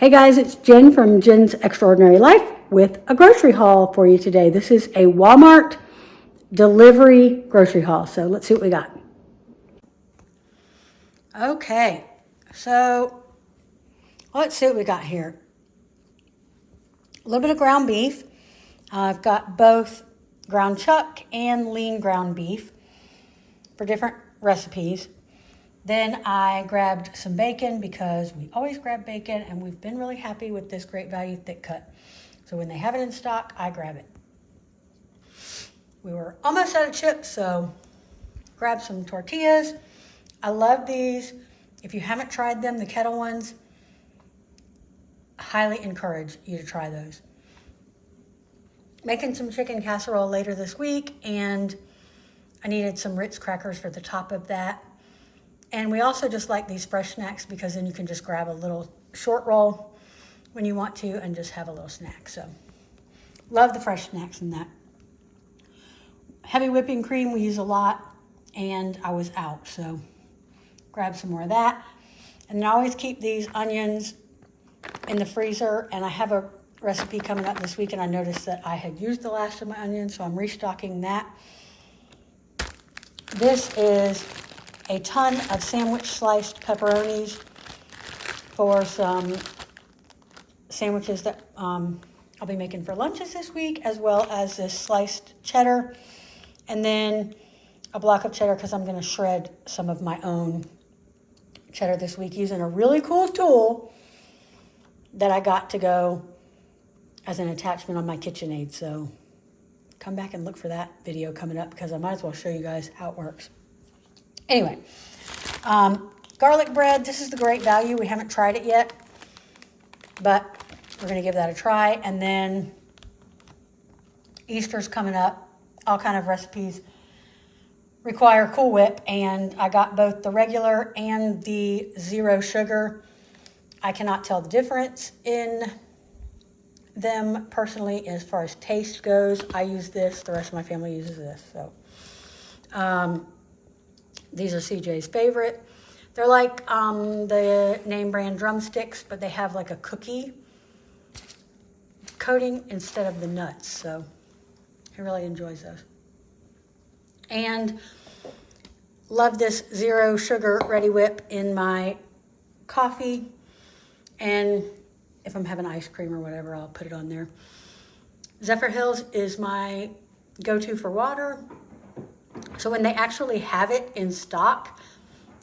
Hey guys, it's Jen from Jen's Extraordinary Life with a grocery haul for you today. This is a Walmart delivery grocery haul. So let's see what we got. Okay, so let's see what we got here. A little bit of ground beef. I've got both ground chuck and lean ground beef for different recipes. Then I grabbed some bacon because we always grab bacon and we've been really happy with this Great Value thick cut. So when they have it in stock, I grab it. We were almost out of chips, so grab some tortillas. I love these. If you haven't tried them, the kettle ones, highly encourage you to try those. Making some chicken casserole later this week, and I needed some Ritz crackers for the top of that. And we also just like these fresh snacks because then you can just grab a little short roll when you want to and just have a little snack. So love the fresh snacks in that. Heavy whipping cream we use a lot, and I was out, so grab some more of that. And I always keep these onions in the freezer, and I have a recipe coming up this week, and I noticed that I had used the last of my onions, so I'm restocking that. This is a ton of sandwich sliced pepperonis for some sandwiches that I'll be making for lunches this week, as well as this sliced cheddar, and then a block of cheddar because I'm going to shred some of my own cheddar this week using a really cool tool that I got to go as an attachment on my KitchenAid. So come back and look for that video coming up because I might as well show you guys how it works. Anyway, garlic bread. This is the Great Value. We haven't tried it yet, but we're going to give that a try. And then Easter's coming up. All kind of recipes require Cool Whip, and I got both the regular and the zero sugar. I cannot tell the difference in them personally as far as taste goes. I use this. The rest of my family uses this. So these are CJ's favorite. They're like the name brand drumsticks, but they have like a cookie coating instead of the nuts. So he really enjoys those. And love this zero sugar Ready Whip in my coffee. And if I'm having ice cream or whatever, I'll put it on there. Zephyrhills is my go-to for water. So when they actually have it in stock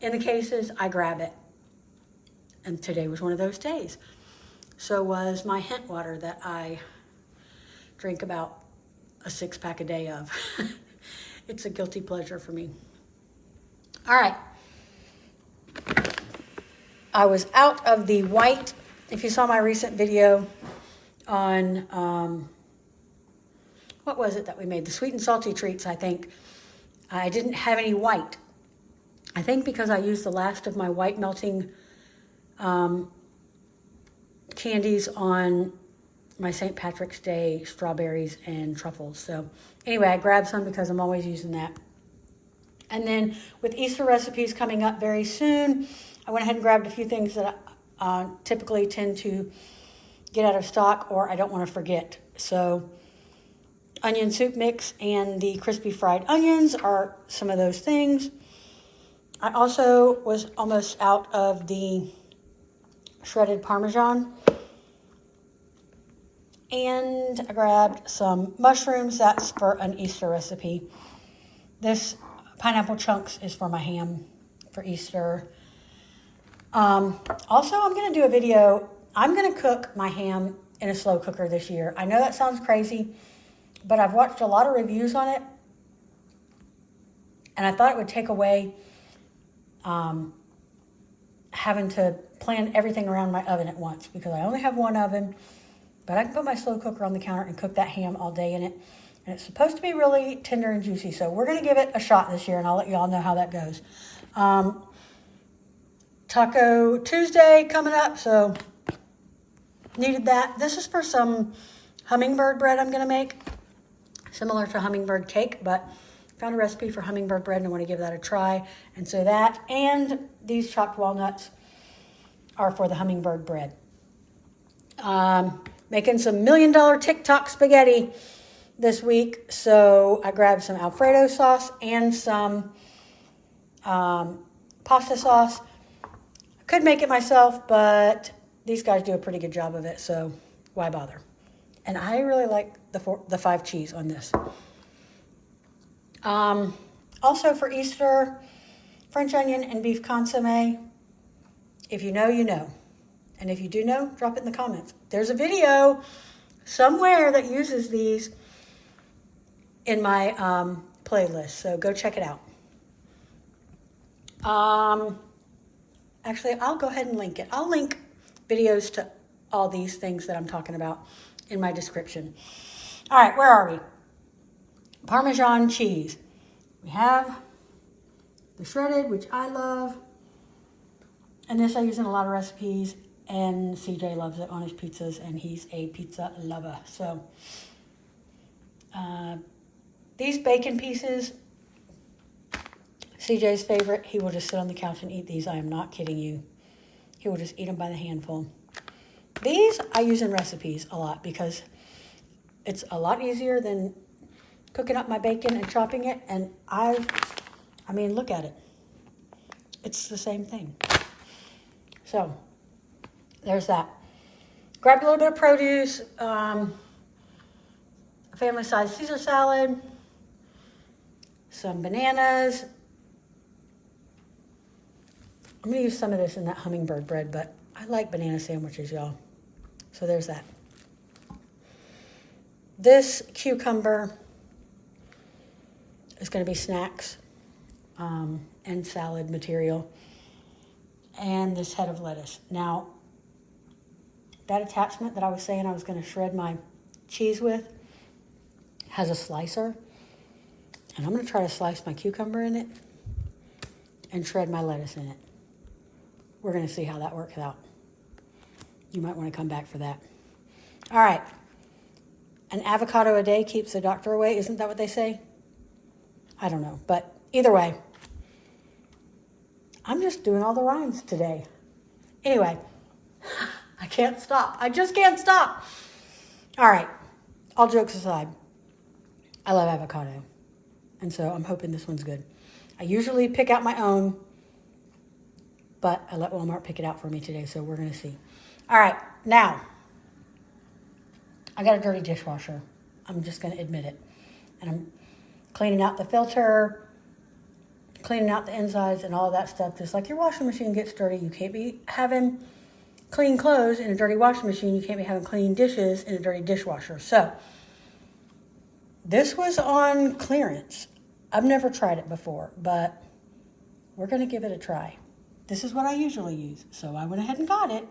in the cases, I grab it. And today was one of those days. So was my hint water that I drink about a 6-pack a day of. It's a guilty pleasure for me. All right. I was out of the white. If you saw my recent video on, what was it that we made? The sweet and salty treats, I think. I didn't have any white. I think because I used the last of my white melting candies on my St. Patrick's Day strawberries and truffles. So anyway, I grabbed some because I'm always using that. And then with Easter recipes coming up very soon, I went ahead and grabbed a few things that I typically tend to get out of stock or I don't want to forget. So onion soup mix and the crispy fried onions are some of those things. I also was almost out of the shredded Parmesan. And I grabbed some mushrooms. That's for an Easter recipe. This pineapple chunks is for my ham for Easter. Also, I'm going to do a video. I'm going to cook my ham in a slow cooker this year. I know that sounds crazy, but I've watched a lot of reviews on it. And I thought it would take away having to plan everything around my oven at once because I only have one oven. But I can put my slow cooker on the counter and cook that ham all day in it. And it's supposed to be really tender and juicy. So we're going to give it a shot this year, and I'll let you all know how that goes. Taco Tuesday coming up, so needed that. This is for some hummingbird bread I'm going to make. Similar to hummingbird cake, but found a recipe for hummingbird bread, and I want to give that a try. And so that and these chopped walnuts are for the hummingbird bread. Making some $1 million TikTok spaghetti this week. So I grabbed some Alfredo sauce and some pasta sauce. I could make it myself, but these guys do a pretty good job of it, so why bother? And I really like the 5 cheese on this. Also for Easter, French onion and beef consomme. If you know, you know. And if you do know, drop it in the comments. There's a video somewhere that uses these in my playlist, so go check it out. Actually, I'll go ahead and link it. I'll link videos to all these things that I'm talking about in my description. All right, where are we? Parmesan cheese. We have the shredded, which I love. And this I use in a lot of recipes. And CJ loves it on his pizzas, and he's a pizza lover. So these bacon pieces, CJ's favorite. He will just sit on the couch and eat these. I am not kidding you. He will just eat them by the handful. These I use in recipes a lot because it's a lot easier than cooking up my bacon and chopping it. And I mean, look at it. It's the same thing. So there's that. Grabbed a little bit of produce, a family-sized Caesar salad, some bananas. I'm going to use some of this in that hummingbird bread, but I like banana sandwiches, y'all. So there's that. This cucumber is going to be snacks and salad material. And this head of lettuce. Now, that attachment that I was saying I was going to shred my cheese with has a slicer. And I'm going to try to slice my cucumber in it and shred my lettuce in it. We're going to see how that works out. You might want to come back for that. All right. An avocado a day keeps the doctor away. Isn't that what they say? I don't know. But either way, I'm just doing all the rhymes today. Anyway, I can't stop. I just can't stop. All right. All jokes aside, I love avocado. And so I'm hoping this one's good. I usually pick out my own, but I let Walmart pick it out for me today, so we're going to see. All right. Now, I got a dirty dishwasher. I'm just going to admit it. And I'm cleaning out the filter, cleaning out the insides and all that stuff. Just like your washing machine gets dirty, you can't be having clean clothes in a dirty washing machine. You can't be having clean dishes in a dirty dishwasher. So this was on clearance. I've never tried it before, but we're going to give it a try. This is what I usually use. So I went ahead and got it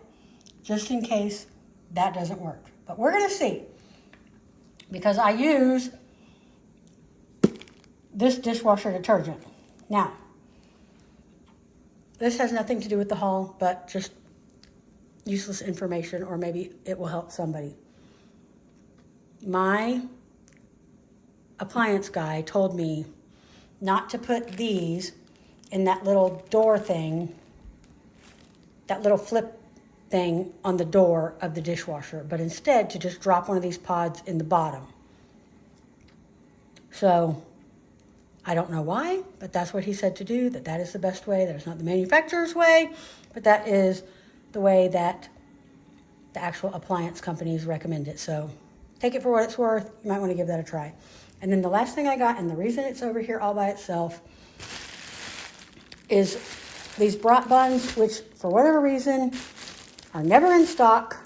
just in case that doesn't work. But we're going to see, because I use this dishwasher detergent. Now, this has nothing to do with the haul, but just useless information, or maybe it will help somebody. My appliance guy told me not to put these in that little door thing, that little flip thing on the door of the dishwasher, but instead to just drop one of these pods in the bottom. So I don't know why, but that's what he said to do, that is the best way. That is not the manufacturer's way, but that is the way that the actual appliance companies recommend it. So take it for what it's worth. You might want to give that a try. And then the last thing I got, and the reason it's over here all by itself, is these brat buns, which for whatever reason are never in stock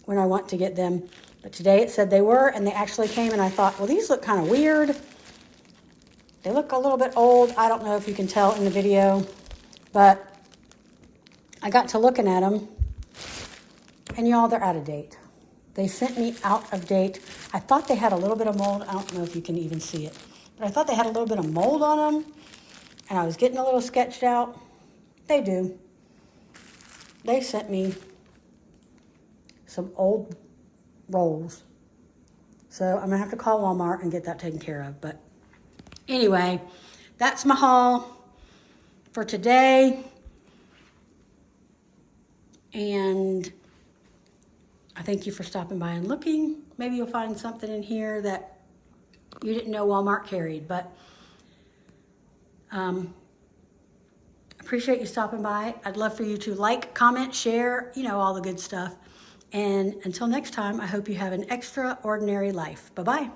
when I want to get them. But today it said they were, and they actually came, and I thought, well, these look kind of weird. They look a little bit old. I don't know if you can tell in the video, but I got to looking at them, and y'all, they're out of date. They sent me out of date. I thought they had a little bit of mold. I don't know if you can even see it, but I thought they had a little bit of mold on them, and I was getting a little sketched out. They do. They sent me some old rolls. So I'm gonna have to call Walmart and get that taken care of. But anyway, that's my haul for today. And I thank you for stopping by and looking. Maybe you'll find something in here that you didn't know Walmart carried, but appreciate you stopping by. I'd love for you to like, comment, share, all the good stuff. And until next time, I hope you have an extraordinary life. Bye-bye.